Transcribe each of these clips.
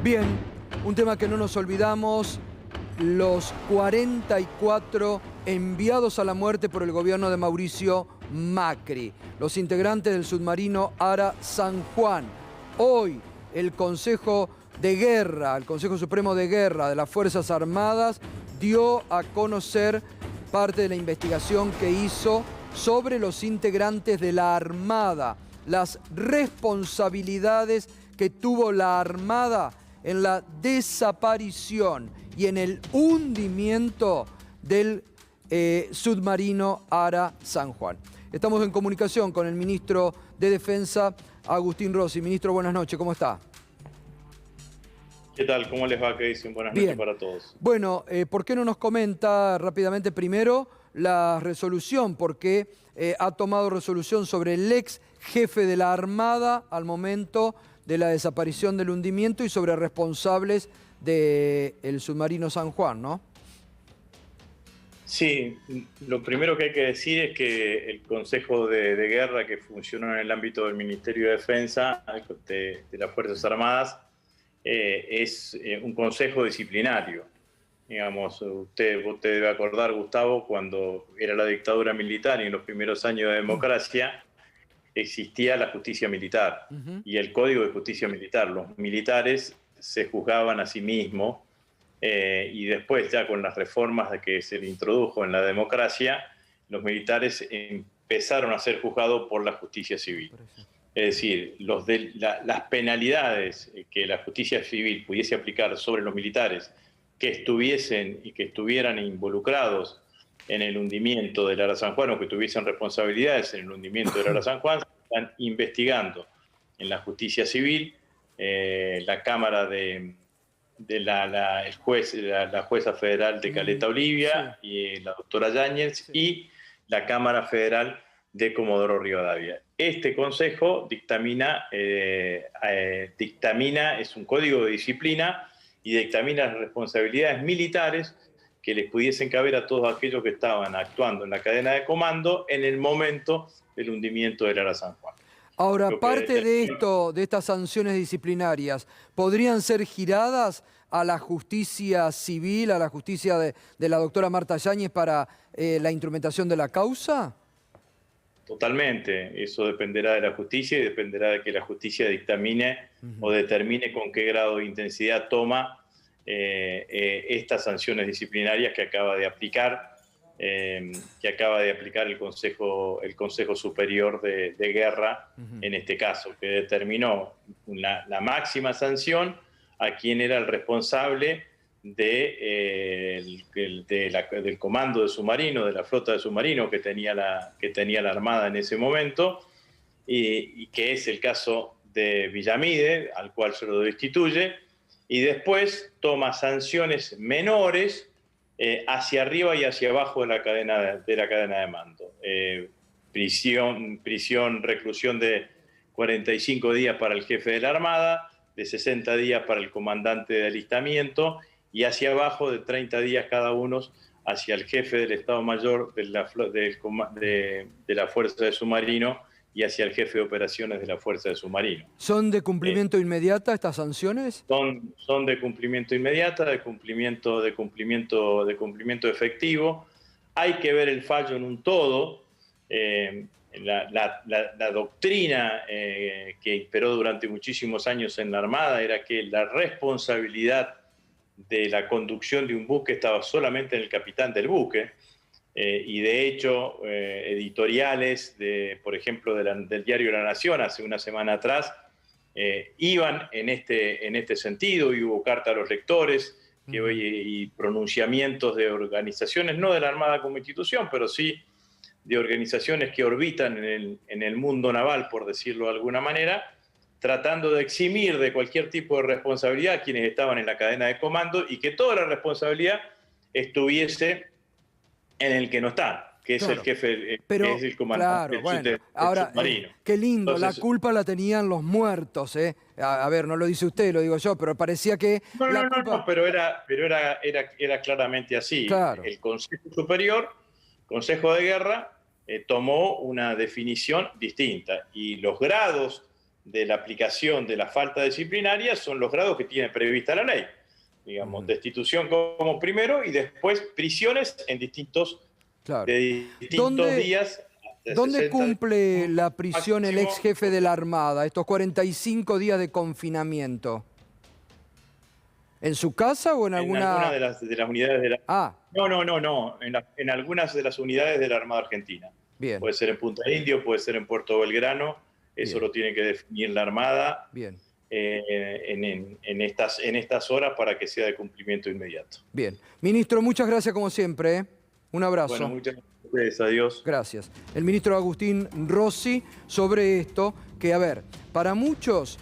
Bien, un tema que no nos olvidamos, los 44 enviados a la muerte por el gobierno de Mauricio Macri, los integrantes del submarino Ara San Juan. Hoy el Consejo de Guerra, el Consejo Supremo de Guerra de las Fuerzas Armadas dio a conocer parte de la investigación que hizo sobre los integrantes de la Armada, las responsabilidades que tuvo la Armada en la desaparición y en el hundimiento del submarino Ara San Juan. Estamos en comunicación con el ministro de Defensa, Agustín Rossi. Ministro, buenas noches, ¿cómo está? ¿Qué tal? ¿Cómo les va? ¿Qué dicen? Buenas noches para todos. Bueno, ¿por qué no nos comenta rápidamente primero la resolución? Porque ha tomado resolución sobre el ex jefe de la Armada al momento de la desaparición del hundimiento y sobre responsables del submarino San Juan, ¿no? Sí, lo primero que hay que decir es que el Consejo de Guerra que funcionó en el ámbito del Ministerio de Defensa de las Fuerzas Armadas es un consejo disciplinario. Digamos, usted debe acordar, Gustavo, cuando era la dictadura militar y en los primeros años de democracia existía la justicia militar y el Código de Justicia Militar. Los militares se juzgaban a sí mismos y después, ya con las reformas que se le introdujo en la democracia, los militares empezaron a ser juzgados por la justicia civil. Es decir, las penalidades que la justicia civil pudiese aplicar sobre los militares que estuvieran involucrados en el hundimiento del Ara San Juan o que tuviesen responsabilidades en el hundimiento del Ara San Juan, se están investigando en la justicia civil. La Cámara la jueza federal de Caleta Olivia y la doctora Yáñez y la Cámara Federal de Comodoro Rivadavia. Este consejo dictamina, es un código de disciplina y dictamina las responsabilidades militares que les pudiesen caber a todos aquellos que estaban actuando en la cadena de comando en el momento del hundimiento del Ara San Juan. Ahora, parte de estas sanciones disciplinarias, ¿podrían ser giradas a la justicia civil, a la justicia de la doctora Marta Yáñez para la instrumentación de la causa? Totalmente, eso dependerá de la justicia y dependerá de que la justicia dictamine o determine con qué grado de intensidad toma estas sanciones disciplinarias que acaba de aplicar el Consejo Superior de Guerra, en este caso, que determinó la máxima sanción a quien era el responsable del comando de submarino, de la flota de submarino que tenía la Armada en ese momento, y que es el caso de Villamide, al cual se lo destituye, y después toma sanciones menores hacia arriba y hacia abajo de la cadena de mando. Reclusión de 45 días para el jefe de la Armada, de 60 días para el comandante de alistamiento y hacia abajo de 30 días cada uno hacia el jefe del Estado Mayor de la Fuerza de Submarino y hacia el jefe de operaciones de la Fuerza de Submarino. ¿Son de cumplimiento inmediata estas sanciones? Son de cumplimiento inmediata, de cumplimiento efectivo. Hay que ver el fallo en un todo. La doctrina que imperó durante muchísimos años en la Armada era que la responsabilidad de la conducción de un buque estaba solamente en el capitán del buque. Y de hecho, editoriales, por ejemplo, del diario La Nación, hace una semana atrás, iban en este sentido, y hubo carta a los lectores y pronunciamientos de organizaciones, no de la Armada como institución, pero sí de organizaciones que orbitan en el mundo naval, por decirlo de alguna manera, tratando de eximir de cualquier tipo de responsabilidad a quienes estaban en la cadena de comando y que toda la responsabilidad estuviese en el que no está, que es el jefe, que es el comandante del submarino. Qué lindo, entonces, la culpa la tenían los muertos, ¿eh? A ver, no lo dice usted, lo digo yo, pero parecía que... No, pero era claramente así. Claro. El Consejo Superior, Consejo de Guerra, tomó una definición distinta, y los grados de la aplicación de la falta disciplinaria son los grados que tiene prevista la ley. Digamos, destitución como primero y después prisiones en distintos días. ¿Dónde cumple la prisión el ex jefe de la Armada, estos 45 días de confinamiento? ¿En su casa o en alguna...? En alguna de las unidades de la... No. En algunas de las unidades de la Armada Argentina. Bien. Puede ser en Punta Indio, puede ser en Puerto Belgrano. Eso lo tiene que definir la Armada. Bien. En estas horas para que sea de cumplimiento inmediato. Bien. Ministro, muchas gracias como siempre, ¿eh? Un abrazo. Bueno, muchas gracias. Adiós. Gracias. El ministro Agustín Rossi sobre esto, que a ver, para muchos,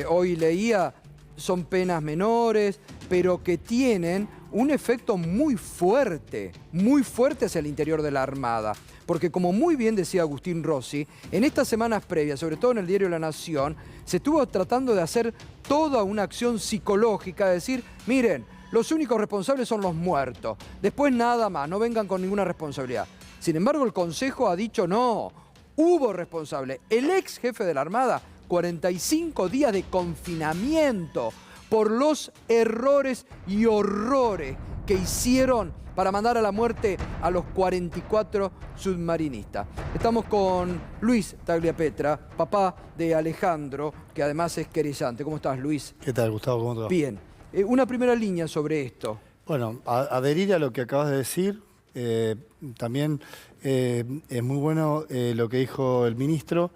hoy leía, son penas menores, pero que tienen un efecto muy fuerte hacia el interior de la Armada. Porque como muy bien decía Agustín Rossi, en estas semanas previas, sobre todo en el diario La Nación, se estuvo tratando de hacer toda una acción psicológica, de decir, miren, los únicos responsables son los muertos, después nada más, no vengan con ninguna responsabilidad. Sin embargo, el Consejo ha dicho no, hubo responsable. El ex jefe de la Armada, 45 días de confinamiento por los errores y horrores que hicieron para mandar a la muerte a los 44 submarinistas. Estamos con Luis Tagliapetra, papá de Alejandro, que además es querellante. ¿Cómo estás, Luis? ¿Qué tal, Gustavo? ¿Cómo te va? Bien. Una primera línea sobre esto. Bueno, adherir a lo que acabas de decir. También es muy bueno lo que dijo el ministro.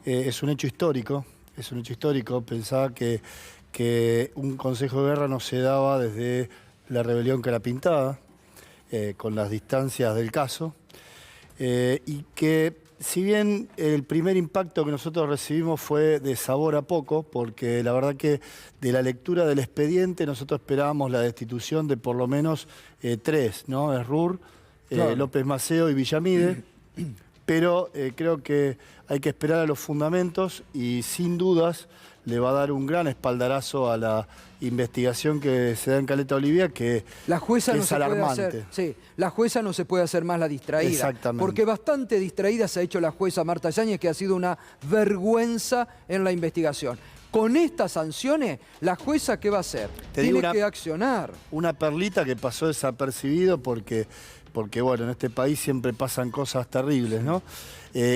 Es un hecho histórico. Es un hecho histórico. Pensaba que un consejo de guerra no se daba desde la rebelión que la pintaba, con las distancias del caso, y que si bien el primer impacto que nosotros recibimos fue de sabor a poco, porque la verdad que de la lectura del expediente nosotros esperábamos la destitución de por lo menos 3, ¿no? Errur, claro, López Maceo y Villamide, pero creo que hay que esperar a los fundamentos y sin dudas le va a dar un gran espaldarazo a la investigación que se da en Caleta Olivia, que la jueza que no es se alarmante. Puede hacer, sí, la jueza no se puede hacer más la distraída. Exactamente. Porque bastante distraída se ha hecho la jueza Marta Yáñez, que ha sido una vergüenza en la investigación. Con estas sanciones, ¿la jueza qué va a hacer? Tiene que accionar. Una perlita que pasó desapercibido porque bueno, en este país siempre pasan cosas terribles, ¿no?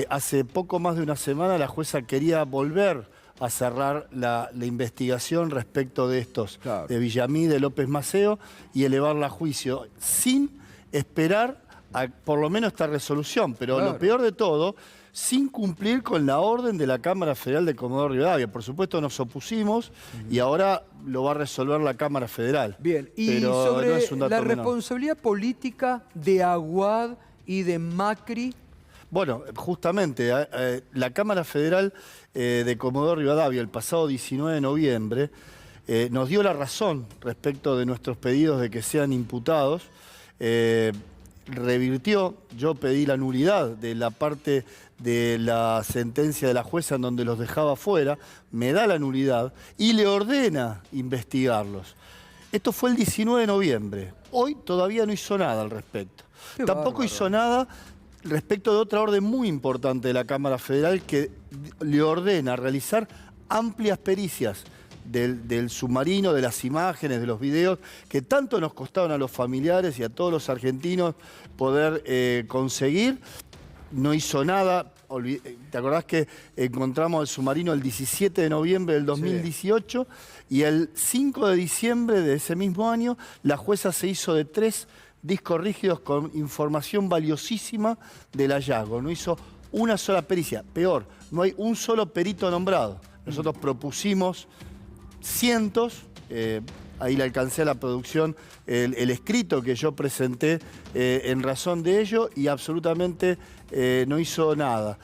Hace poco más de una semana la jueza quería volver a cerrar la investigación respecto de estos, claro, de Villamide, López Maceo, y elevarla a juicio sin esperar a por lo menos esta resolución. Pero claro, lo peor de todo, sin cumplir con la orden de la Cámara Federal de Comodoro Rivadavia. Por supuesto nos opusimos y ahora lo va a resolver la Cámara Federal. Bien, y pero sobre no es un dato la menor. Responsabilidad política de Aguad y de Macri. Bueno, justamente la Cámara Federal de Comodoro Rivadavia el pasado 19 de noviembre nos dio la razón respecto de nuestros pedidos de que sean imputados. Revirtió, yo pedí la nulidad de la parte de la sentencia de la jueza en donde los dejaba fuera, me da la nulidad y le ordena investigarlos. Esto fue el 19 de noviembre. Hoy todavía no hizo nada al respecto. Tampoco hizo nada respecto de otra orden muy importante de la Cámara Federal que le ordena realizar amplias pericias del submarino, de las imágenes, de los videos, que tanto nos costaron a los familiares y a todos los argentinos poder conseguir. No hizo nada. ¿Te acordás que encontramos el submarino el 17 de noviembre del 2018? Sí. Y el 5 de diciembre de ese mismo año, la jueza se hizo de 3 discos rígidos con información valiosísima del hallazgo. No hizo una sola pericia. Peor, no hay un solo perito nombrado. Nosotros propusimos cientos, ahí le alcancé a la producción el escrito que yo presenté en razón de ello y absolutamente no hizo nada.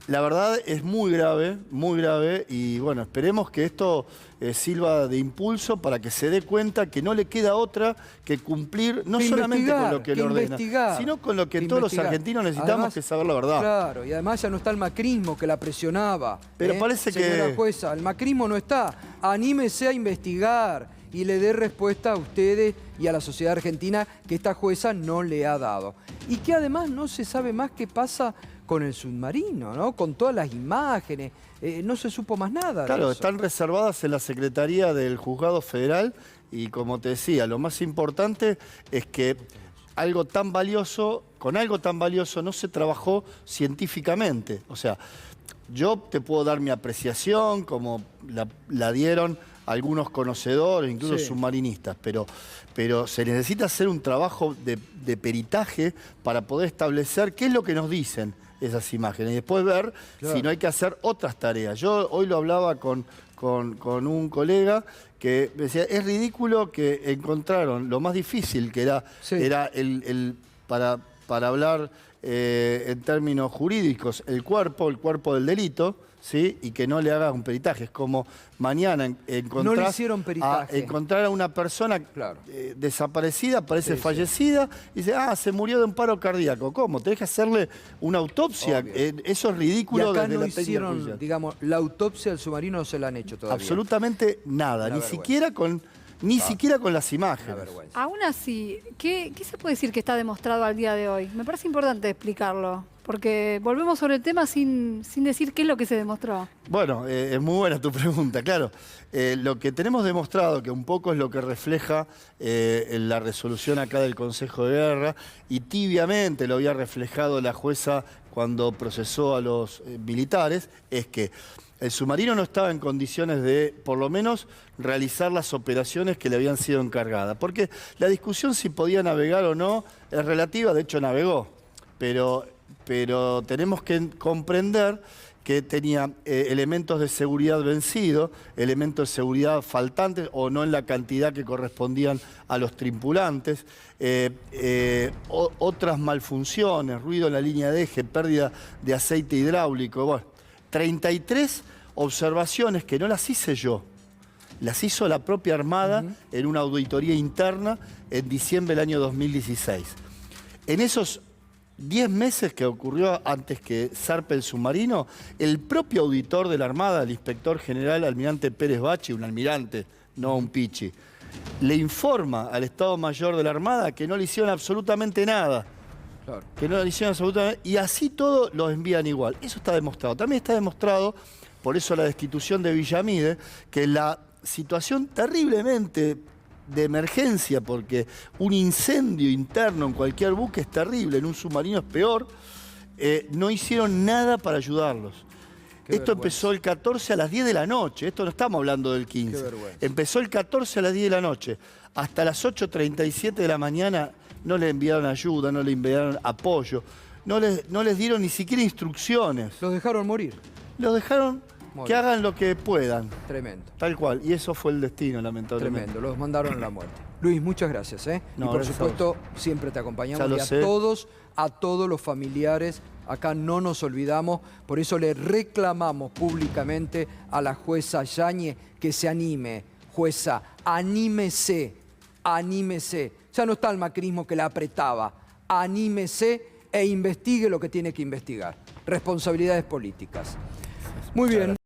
La verdad es muy grave y bueno, esperemos que esto sirva de impulso para que se dé cuenta que no le queda otra que cumplir no solamente con lo que le ordena, sino con lo que todos los argentinos necesitamos, además, que saber la verdad. Claro, y además ya no está el macrismo que la presionaba. Pero parece que... Señora jueza, el macrismo no está. Anímese a investigar y le dé respuesta a ustedes y a la sociedad argentina que esta jueza no le ha dado. Y que además no se sabe más qué pasa con el submarino, ¿no? Con todas las imágenes. No se supo más nada. Claro, de eso. están reservadas en la Secretaría del Juzgado Federal y, como te decía, lo más importante es que con algo tan valioso no se trabajó científicamente. O sea, yo te puedo dar mi apreciación, como la dieron algunos conocedores, incluso Sí. submarinistas, pero se necesita hacer un trabajo de peritaje para poder establecer qué es lo que nos dicen esas imágenes y después ver Claro. si no hay que hacer otras tareas. Yo hoy lo hablaba con un colega que me decía, es ridículo que encontraron lo más difícil, que era, Sí. para hablar en términos jurídicos, el cuerpo del delito, ¿sí? Y que no le hagas un peritaje. Es como mañana No le hicieron peritaje. encontrar a una persona Claro. desaparecida, parece Sí, sí. fallecida, y dice, se murió de un paro cardíaco. ¿Cómo? ¿Tenés que hacerle una autopsia? Obvio. Eso es Y ridículo acá desde no la técnica hicieron, judicial. digamos, la autopsia del submarino no se la han hecho todavía. Absolutamente nada, Una ni vergüenza. siquiera con las Una imágenes. vergüenza. Aún así, ¿qué se puede decir que está demostrado al día de hoy? Me parece importante explicarlo, porque volvemos sobre el tema sin decir qué es lo que se demostró. Bueno, es muy buena tu pregunta, claro. Lo que tenemos demostrado, que un poco es lo que refleja en la resolución acá del Consejo de Guerra, y tibiamente lo había reflejado la jueza cuando procesó a los militares, es que el submarino no estaba en condiciones de, por lo menos, realizar las operaciones que le habían sido encargadas. Porque la discusión si podía navegar o no es relativa, de hecho navegó, pero tenemos que comprender que tenía elementos de seguridad vencidos, elementos de seguridad faltantes o no en la cantidad que correspondían a los tripulantes, otras malfunciones, ruido en la línea de eje, pérdida de aceite hidráulico. Bueno, 33 observaciones que no las hice yo, las hizo la propia Armada en una auditoría interna en diciembre del año 2016. En esos 10 meses que ocurrió antes que zarpe el submarino, el propio auditor de la Armada, el inspector general almirante Pérez Bachi, un almirante, no un pichi, le informa al Estado Mayor de la Armada que no le hicieron absolutamente nada. Claro. Que no le hicieron absolutamente... Y así todo los envían igual. Eso está demostrado. También está demostrado, por eso la destitución de Villamide, que la situación terriblemente de emergencia, porque un incendio interno en cualquier buque es terrible, en un submarino es peor, no hicieron nada para ayudarlos. Qué Esto vergüenza. empezó el 14 a las 10 de la noche, esto no estamos hablando del 15. Qué vergüenza. Empezó el 14 a las 10 de la noche, hasta las 8:37 de la mañana no le enviaron ayuda, no le enviaron apoyo, no les dieron ni siquiera instrucciones. Los dejaron morir. Los dejaron Muy que bien. hagan lo que puedan, Tremendo. tal cual. Y eso fue el destino, lamentablemente. Tremendo, los mandaron a la muerte. Luis, muchas gracias. No, y por gracias a supuesto, siempre te acompañamos. Ya lo Y sé. a todos los familiares, acá no nos olvidamos. Por eso le reclamamos públicamente a la jueza Yáñez que se anime. Jueza, anímese, anímese. Ya no está el macrismo que la apretaba. Anímese e investigue lo que tiene que investigar. Responsabilidades políticas. Muy bien.